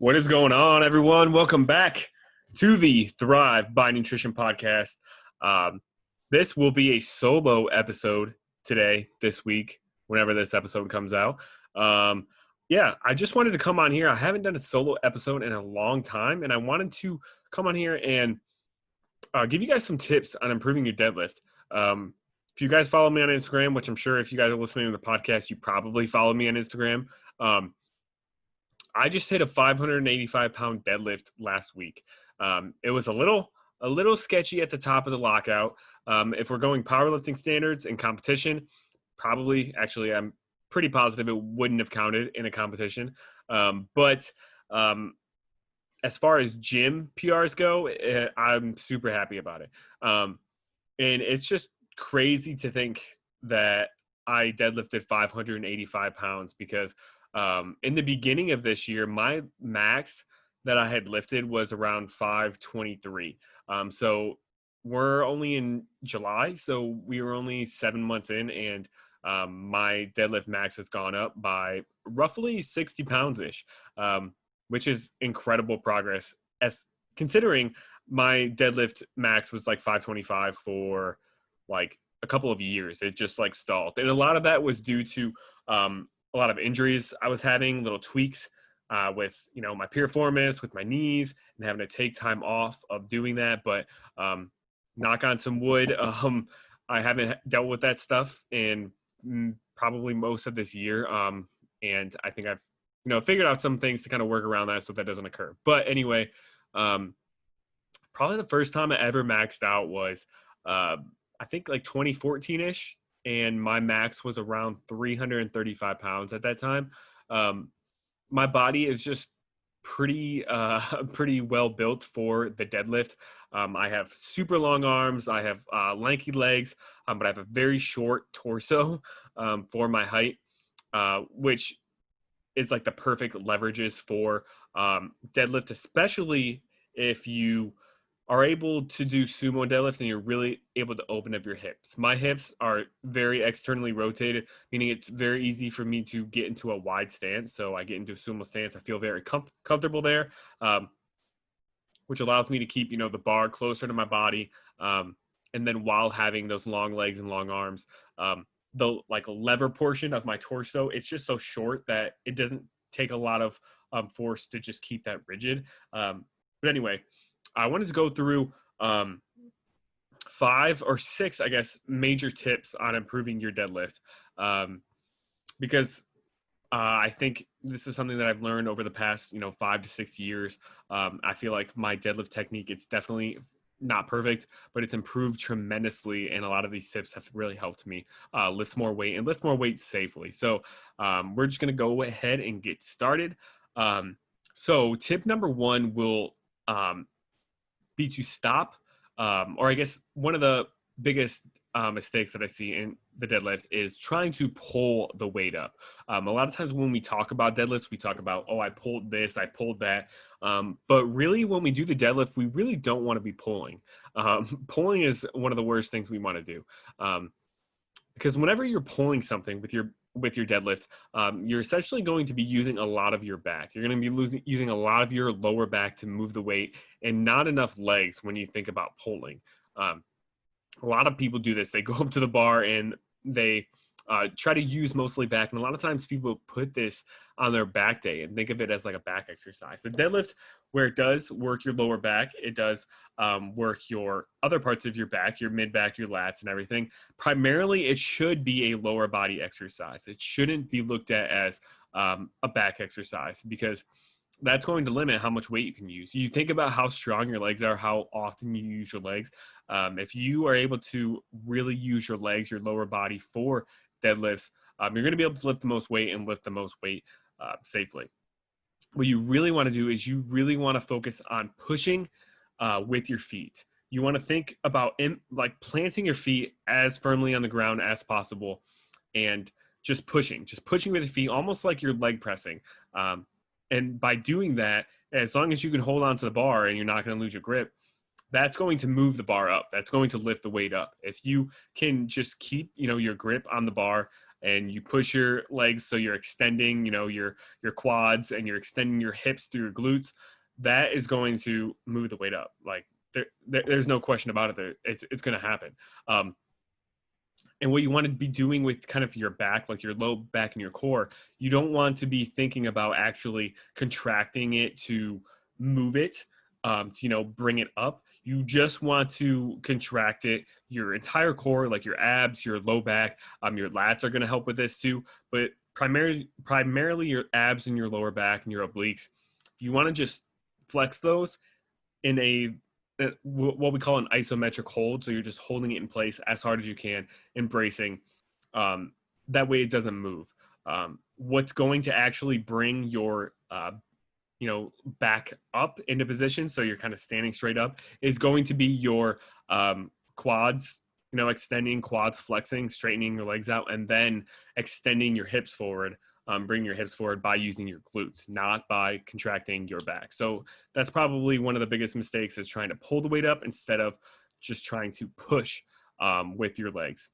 What is going on, everyone? Welcome back to the Thrive by Nutrition podcast. This will be a solo episode this week, whenever this episode comes out. I just wanted to come on here. I haven't done a solo episode in a long time, and I wanted to come on here and give you guys some tips on improving your deadlift. If you guys follow me on Instagram, which I'm sure if you guys are listening to the podcast, you probably follow me on Instagram. I just hit a 585-pound deadlift last week. It was a little sketchy at the top of the lockout. If we're going powerlifting standards in competition, actually, I'm pretty positive it wouldn't have counted in a competition. But as far as gym PRs go, I'm super happy about it. And it's just crazy to think that I deadlifted 585 pounds because in the beginning of this year, my max that I had lifted was around 523. So we're only in July, so we were only 7 months in, and my deadlift max has gone up by roughly 60 pounds-ish, which is incredible progress, as considering my deadlift max was like 525 for like a couple of years. It just like stalled. And a lot of that was due to a lot of injuries I was having, little tweaks with, my piriformis, with my knees, and having to take time off of doing that. But knock on some wood, I haven't dealt with that stuff in probably most of this year. And I think I've, figured out some things to kind of work around that so that doesn't occur. But anyway, probably the first time I ever maxed out was, I think like 2014-ish. And my max was around 335 pounds at that time. My body is just pretty well built for the deadlift. I have super long arms. I have lanky legs, but I have a very short torso for my height, which is like the perfect leverages for deadlift, especially if you are able to do sumo deadlift and you're really able to open up your hips. My hips are very externally rotated, meaning it's very easy for me to get into a wide stance. So I get into a sumo stance. I feel very comfortable there, which allows me to keep, the bar closer to my body. And then while having those long legs and long arms, the like lever portion of my torso, it's just so short that it doesn't take a lot of force to just keep that rigid. But anyway, I wanted to go through 5 or 6, I guess, major tips on improving your deadlift, because I think this is something that I've learned over the past, 5 to 6 years. I feel like my deadlift technique, it's definitely not perfect, but it's improved tremendously, and a lot of these tips have really helped me lift more weight and lift more weight safely. So we're just going to go ahead and get started. So tip number 1 will be to stop, or I guess one of the biggest mistakes that I see in the deadlift is trying to pull the weight up. A lot of times when we talk about deadlifts, we talk about, oh, I pulled this, I pulled that. But really when we do the deadlift, we really don't want to be pulling. Pulling is one of the worst things we want to do. Because whenever you're pulling something with your deadlift, you're essentially going to be using a lot of your back. You're going to be using a lot of your lower back to move the weight, and not enough legs when you think about pulling. A lot of people do this. They go up to the bar and they try to use mostly back. And a lot of times people put this on their back day and think of it as like a back exercise. The deadlift, where it does work your lower back, it does work your other parts of your back, your mid back, your lats and everything. Primarily, it should be a lower body exercise. It shouldn't be looked at as a back exercise, because that's going to limit how much weight you can use. You think about how strong your legs are, how often you use your legs. If you are able to really use your legs, your lower body for deadlifts, you're going to be able to lift the most weight and lift the most weight safely. What you really want to do is you really want to focus on pushing with your feet. You want to think about like planting your feet as firmly on the ground as possible, and just pushing with your feet, almost like you're leg pressing. And by doing that, as long as you can hold on to the bar and you're not going to lose your grip, that's going to move the bar up. That's going to lift the weight up. If you can just keep, your grip on the bar and you push your legs so you're extending, your quads, and you're extending your hips through your glutes, that is going to move the weight up. Like there's no question about it. It's going to happen. And what you want to be doing with kind of your back, like your low back and your core, you don't want to be thinking about actually contracting it to move it, to, bring it up. You just want to contract it, your entire core, like your abs, your low back, your lats are going to help with this too. But primarily your abs and your lower back and your obliques, you want to just flex those in what we call an isometric hold. So you're just holding it in place as hard as you can, embracing. That way it doesn't move. What's going to actually bring your back up into position, so you're kind of standing straight up, is going to be your quads, extending, quads flexing, straightening your legs out, and then extending your hips forward. Bring your hips forward by using your glutes, not by contracting your back. So that's probably one of the biggest mistakes, is trying to pull the weight up instead of just trying to push with your legs.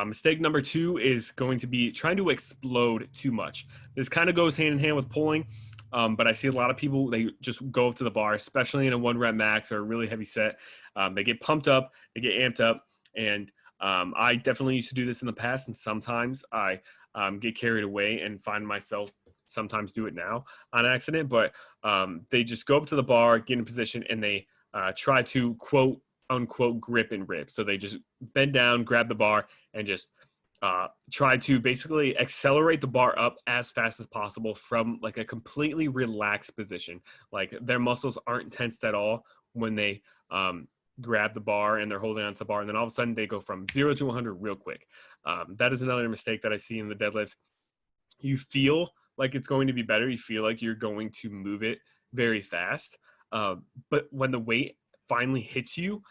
Mistake number 2 is going to be trying to explode too much. This kind of goes hand in hand with pulling, but I see a lot of people, they just go up to the bar, especially in a 1 rep max or a really heavy set. They get pumped up, they get amped up, and I definitely used to do this in the past, and sometimes I get carried away and find myself sometimes do it now on accident. But they just go up to the bar, get in position, and they try to quote unquote grip and rip. So they just bend down, grab the bar, and just try to basically accelerate the bar up as fast as possible from like a completely relaxed position. Like their muscles aren't tensed at all when they grab the bar and they're holding onto the bar, and then all of a sudden they go from 0 to 100 real quick. That is another mistake that I see in the deadlifts. You feel like it's going to be better. You feel like you're going to move it very fast. But when the weight finally hits you,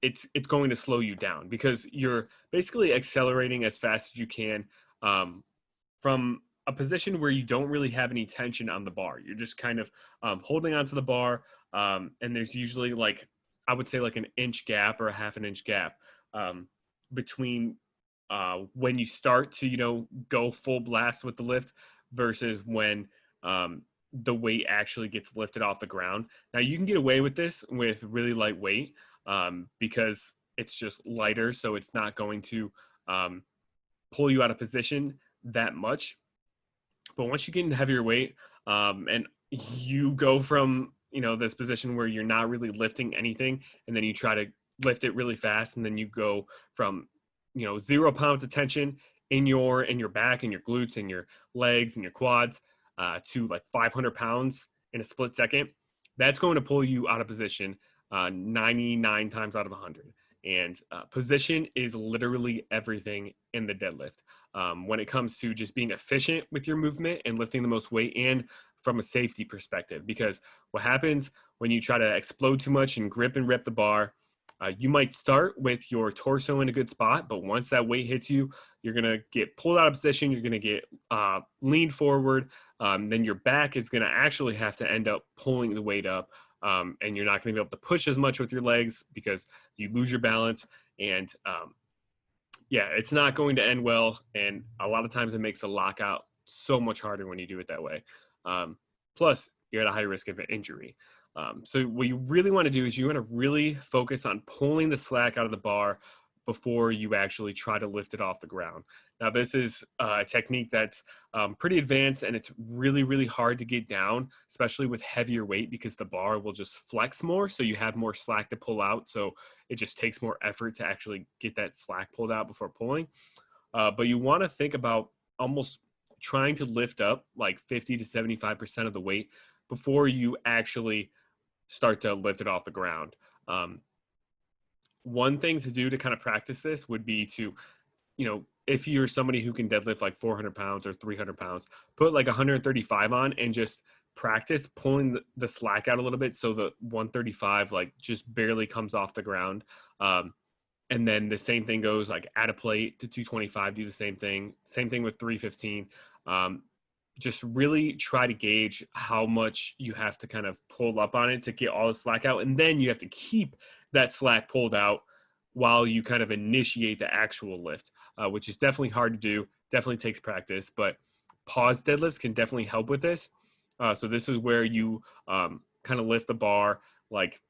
it's going to slow you down, because you're basically accelerating as fast as you can from a position where you don't really have any tension on the bar. You're just kind of holding onto the bar, and there's usually, like, I would say like an inch gap or a half an inch gap between when you start to, go full blast with the lift versus when the weight actually gets lifted off the ground. Now you can get away with this with really light weight because it's just lighter, so it's not going to pull you out of position that much. But once you get into heavier weight and you go from, this position where you're not really lifting anything, and then you try to lift it really fast, and then you go from, 0 pounds of tension in your back and your glutes and your legs and your quads to like 500 pounds in a split second, that's going to pull you out of position 99 times out of 100. And position is literally everything in the deadlift when it comes to just being efficient with your movement and lifting the most weight, and from a safety perspective. Because what happens when you try to explode too much and grip and rip the bar, you might start with your torso in a good spot, but once that weight hits you, you're going to get pulled out of position. You're going to get leaned forward. Then your back is going to actually have to end up pulling the weight up. And you're not going to be able to push as much with your legs because you lose your balance. And it's not going to end well. And a lot of times it makes the lockout so much harder when you do it that way. Plus, you're at a high risk of an injury. So what you really want to do is you want to really focus on pulling the slack out of the bar before you actually try to lift it off the ground. Now, this is a technique that's pretty advanced, and it's really, really hard to get down, especially with heavier weight, because the bar will just flex more, so you have more slack to pull out. So it just takes more effort to actually get that slack pulled out before pulling. But you want to think about almost trying to lift up like 50 to 75% of the weight before you actually start to lift it off the ground. One thing to do to kind of practice this would be to, if you're somebody who can deadlift like 400 pounds or 300 pounds, put like 135 on and just practice pulling the slack out a little bit, so the 135 like just barely comes off the ground. And then the same thing goes, like, add a plate to 225, do the same thing with 315. Just really try to gauge how much you have to kind of pull up on it to get all the slack out. And then you have to keep that slack pulled out while you kind of initiate the actual lift, which is definitely hard to do, definitely takes practice, but pause deadlifts can definitely help with this. So this is where you kind of lift the bar, like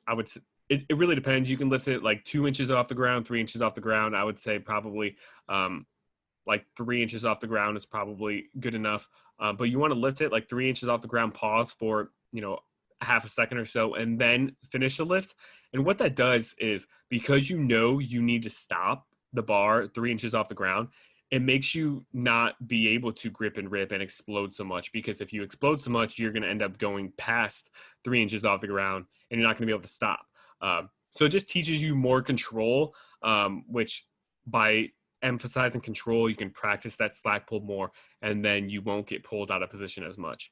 I would say, it really depends. You can lift it like 2 inches off the ground, 3 inches off the ground. I would say probably like 3 inches off the ground is probably good enough. But you want to lift it like 3 inches off the ground, pause for, half a second or so, and then finish the lift. And what that does is, because you need to stop the bar 3 inches off the ground, it makes you not be able to grip and rip and explode so much, because if you explode so much, you're going to end up going past 3 inches off the ground and you're not going to be able to stop. So it just teaches you more control, which by emphasizing control, you can practice that slack pull more, and then you won't get pulled out of position as much.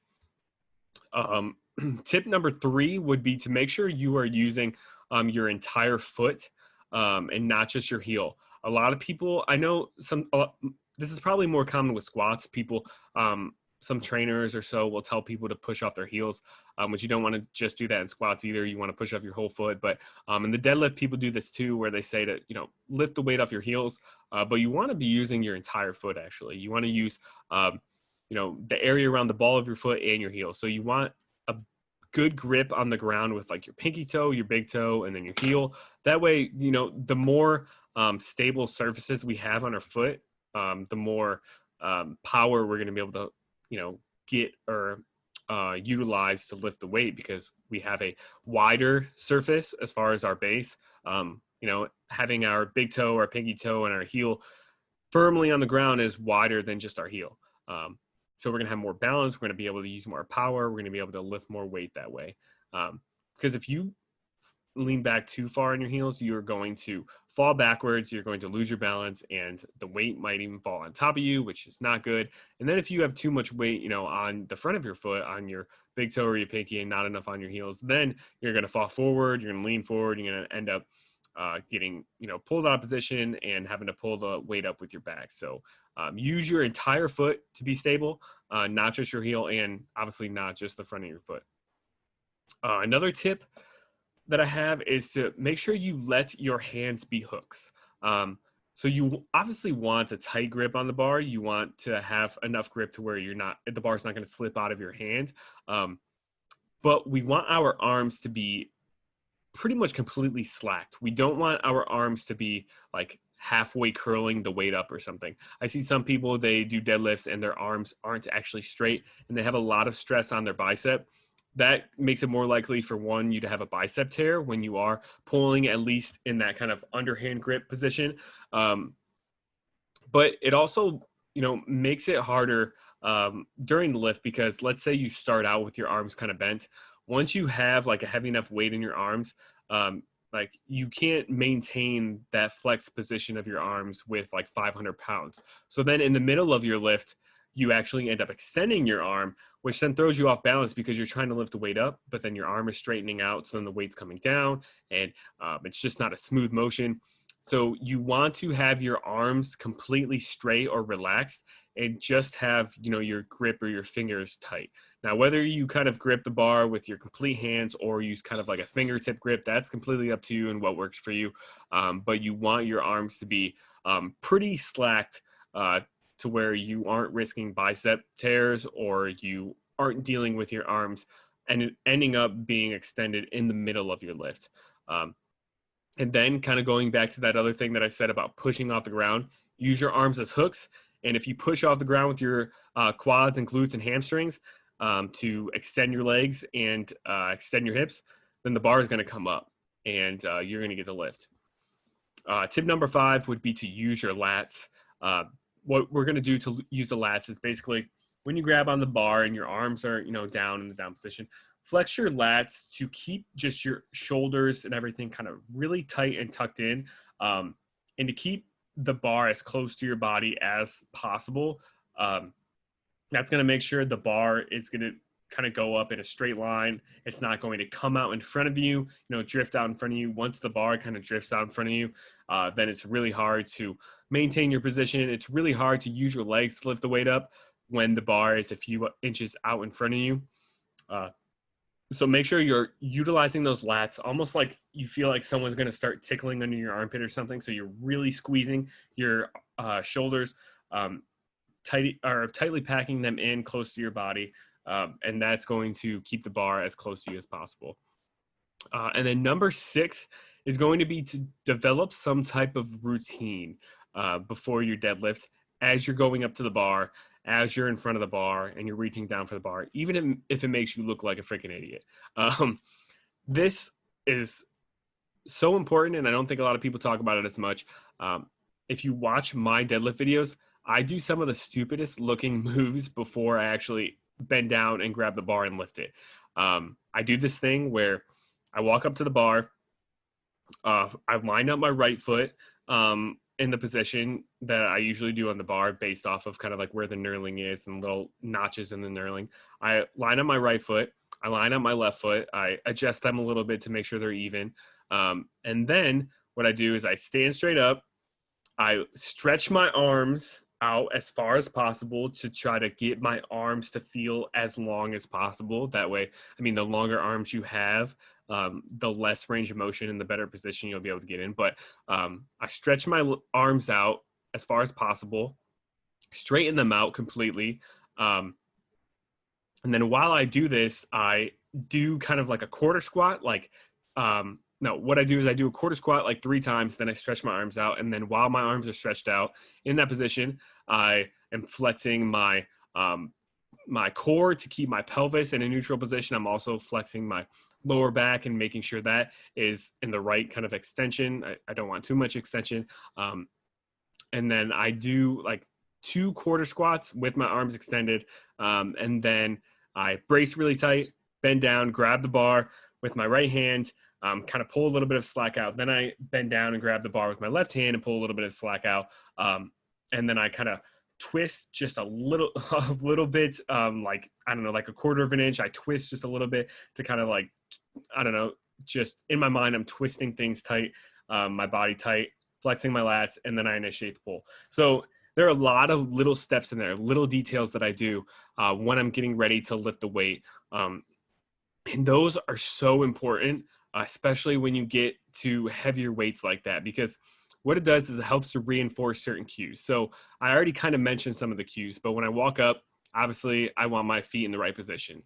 Tip number 3 would be to make sure you are using your entire foot and not just your heel. A lot of people, I know this is probably more common with squats. People, some trainers or so will tell people to push off their heels, which you don't want to just do that in squats either. You want to push off your whole foot. But in the deadlift, people do this too, where they say to, lift the weight off your heels, but you want to be using your entire foot. Actually, you want to use, the area around the ball of your foot and your heel. So you want a good grip on the ground with like your pinky toe, your big toe, and then your heel. That way, the more stable surfaces we have on our foot, the more power we're going to be able to, get or utilize to lift the weight, because we have a wider surface as far as our base. Having our big toe, our pinky toe, and our heel firmly on the ground is wider than just our heel. So we're going to have more balance. We're going to be able to use more power. We're going to be able to lift more weight that way. Because if you lean back too far on your heels, you're going to fall backwards. You're going to lose your balance, and the weight might even fall on top of you, which is not good. And then if you have too much weight, on the front of your foot, on your big toe or your pinky, and not enough on your heels, then you're going to fall forward. You're going to lean forward. You're going to end up getting, pulled out of position and having to pull the weight up with your back. So use your entire foot to be stable, not just your heel, and obviously not just the front of your foot. Another tip that I have is to make sure you let your hands be hooks. So you obviously want a tight grip on the bar. You want to have enough grip to where the bar's not going to slip out of your hand. But we want our arms to be pretty much completely slacked. We don't want our arms to be like halfway curling the weight up or something. I see some people, they do deadlifts and their arms aren't actually straight, and they have a lot of stress on their bicep. That makes it more likely for you to have a bicep tear when you are pulling, at least in that kind of underhand grip position. But it also, makes it harder during the lift, because let's say you start out with your arms kind of bent. Once you have like a heavy enough weight in your arms, like you can't maintain that flex position of your arms with like 500 pounds. So then in the middle of your lift, you actually end up extending your arm, which then throws you off balance, because you're trying to lift the weight up, but then your arm is straightening out. So then the weight's coming down, and it's just not a smooth motion. So you want to have your arms completely straight or relaxed, and just have, your grip or your fingers tight. Now, whether you kind of grip the bar with your complete hands or use kind of like a fingertip grip, that's completely up to you and what works for you. But you want your arms to be pretty slacked, to where you aren't risking bicep tears, or you aren't dealing with your arms and ending up being extended in the middle of your lift. And then kind of going back to that other thing that I said about pushing off the ground, use your arms as hooks. And if you push off the ground with your quads and glutes and hamstrings to extend your legs and extend your hips, then the bar is going to come up, and you're going to get the lift. Tip number 5 would be to use your lats. What we're going to do to use the lats is basically when you grab on the bar and your arms are, down in the down position, flex your lats to keep just your shoulders and everything kind of really tight and tucked in, and to keep the bar as close to your body as possible. That's going to make sure the bar is going to kind of go up in a straight line. It's not going to come out in front of you, drift out in front of you. Once the bar kind of drifts out in front of you, then it's really hard to maintain your position. It's really hard to use your legs to lift the weight up when the bar is a few inches out in front of you. So make sure you're utilizing those lats almost like you feel like someone's going to start tickling under your armpit or something. So you're really squeezing your shoulders, tightly packing them in close to your body. And that's going to keep the bar as close to you as possible. And then number 6 is going to be to develop some type of routine before your deadlift as you're going up to the bar, as you're in front of the bar, and you're reaching down for the bar, even if it makes you look like a freaking idiot. This is so important, and I don't think a lot of people talk about it as much. If you watch my deadlift videos, I do some of the stupidest looking moves before I actually bend down and grab the bar and lift it. I do this thing where I walk up to the bar, I line up my right foot in the position that I usually do on the bar based off of kind of like where the knurling is and little notches in the knurling. I line up my right foot, I line up my left foot, I adjust them a little bit to make sure they're even. And then what I do is I stand straight up, I stretch my arms out as far as possible to try to get my arms to feel as long as possible. That way, I mean, the longer arms you have, the less range of motion and the better position you'll be able to get in. But I stretch my arms out as far as possible, straighten them out completely. And then while I do this, I do kind of like a quarter squat, like no, what I do is I do a quarter squat like 3 times, then I stretch my arms out. And then while my arms are stretched out in that position, I am flexing my my core to keep my pelvis in a neutral position. I'm also flexing my lower back and making sure that is in the right kind of extension. I don't want too much extension. And then I do like 2 quarter squats with my arms extended. And then I brace really tight, bend down, grab the bar with my right hand, kind of pull a little bit of slack out. Then I bend down and grab the bar with my left hand and pull a little bit of slack out. And then I kind of twist just a little bit, like, I don't know, like a quarter of an inch. I twist just a little bit to kind of like, I don't know, just in my mind, I'm twisting things tight, my body tight, flexing my lats, and then I initiate the pull. So there are a lot of little steps in there, little details that I do when I'm getting ready to lift the weight. And those are so important, especially when you get to heavier weights like that, because what it does is it helps to reinforce certain cues. So I already kind of mentioned some of the cues, but when I walk up, obviously I want my feet in the right position.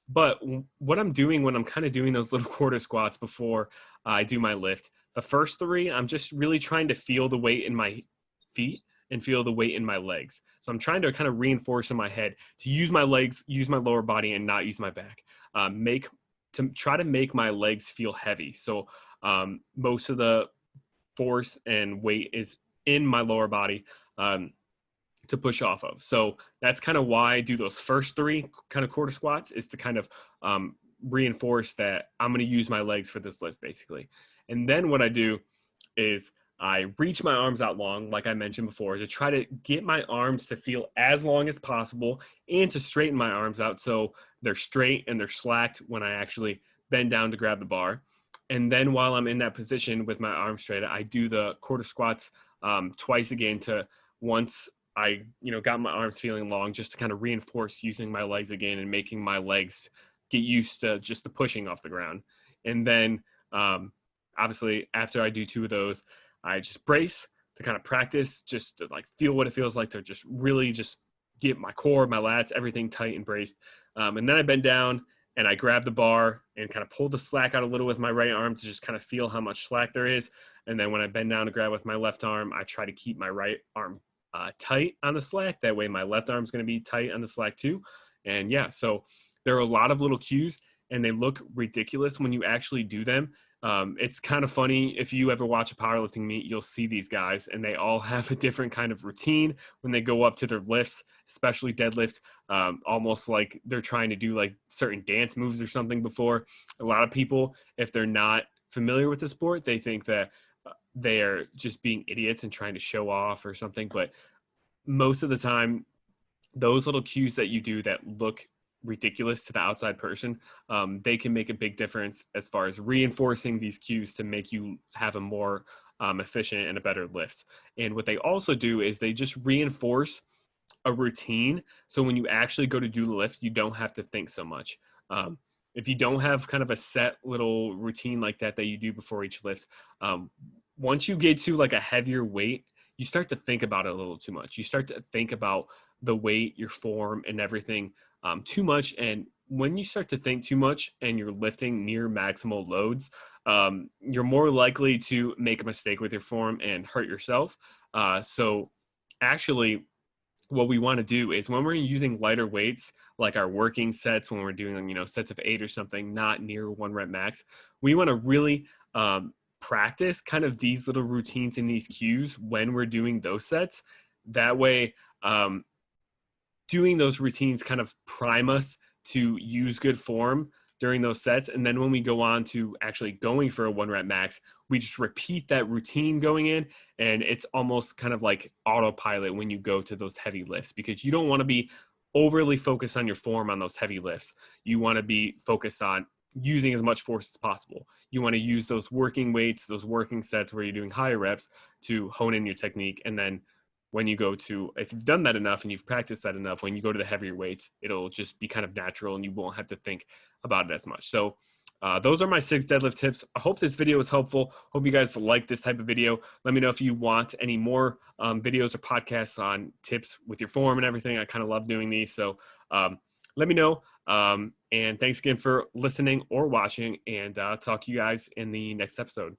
But what I'm doing when I'm kind of doing those little quarter squats before I do my lift, the first 3, I'm just really trying to feel the weight in my feet and feel the weight in my legs. So I'm trying to kind of reinforce in my head to use my legs, use my lower body, and not use my back. Try to make my legs feel heavy. So most of the force and weight is in my lower body to push off of. So that's kind of why I do those first 3 kind of quarter squats, is to kind of reinforce that I'm going to use my legs for this lift basically. And then what I do is I reach my arms out long, like I mentioned before, to try to get my arms to feel as long as possible and to straighten my arms out so they're straight and they're slacked when I actually bend down to grab the bar. And then while I'm in that position with my arms straight, I do the quarter squats twice again to once I, got my arms feeling long, just to kind of reinforce using my legs again and making my legs get used to just the pushing off the ground. And then obviously after I do 2 of those, I just brace to kind of practice, just to like feel what it feels like to just really just get my core, my lats, everything tight and braced. And then I bend down and I grab the bar and kind of pull the slack out a little with my right arm to just kind of feel how much slack there is. And then when I bend down to grab with my left arm, I try to keep my right arm tight on the slack. That way my left arm is going to be tight on the slack too. And yeah, so there are a lot of little cues and they look ridiculous when you actually do them. It's kind of funny. If you ever watch a powerlifting meet, you'll see these guys and they all have a different kind of routine when they go up to their lifts, especially deadlift, almost like they're trying to do like certain dance moves or something before. A lot of people, if they're not familiar with the sport, they think that they are just being idiots and trying to show off or something. But most of the time, those little cues that you do that look ridiculous to the outside person, they can make a big difference as far as reinforcing these cues to make you have a more efficient and a better lift. And what they also do is they just reinforce a routine. So when you actually go to do the lift, you don't have to think so much. if you don't have kind of a set little routine like that you do before each lift, once you get to like a heavier weight, you start to think about it a little too much. You start to think about the weight, your form, and everything too much. And when you start to think too much and you're lifting near maximal loads, you're more likely to make a mistake with your form and hurt yourself. So actually, what we want to do is when we're using lighter weights, like our working sets, when we're doing, sets of 8 or something, not near 1 rep max, we want to really practice kind of these little routines and these cues when we're doing those sets. That way, doing those routines kind of prime us to use good form during those sets. And then when we go on to actually going for a 1 rep max, we just repeat that routine going in. And it's almost kind of like autopilot when you go to those heavy lifts, because you don't want to be overly focused on your form on those heavy lifts. You want to be focused on using as much force as possible. You want to use those working weights, those working sets where you're doing higher reps to hone in your technique. And then when you go to, if you've done that enough and you've practiced that enough, when you go to the heavier weights, it'll just be kind of natural and you won't have to think about it as much. So those are my 6 deadlift tips. I hope this video was helpful. Hope you guys like this type of video. Let me know if you want any more videos or podcasts on tips with your form and everything. I kind of love doing these. So let me know. And thanks again for listening or watching, and talk to you guys in the next episode.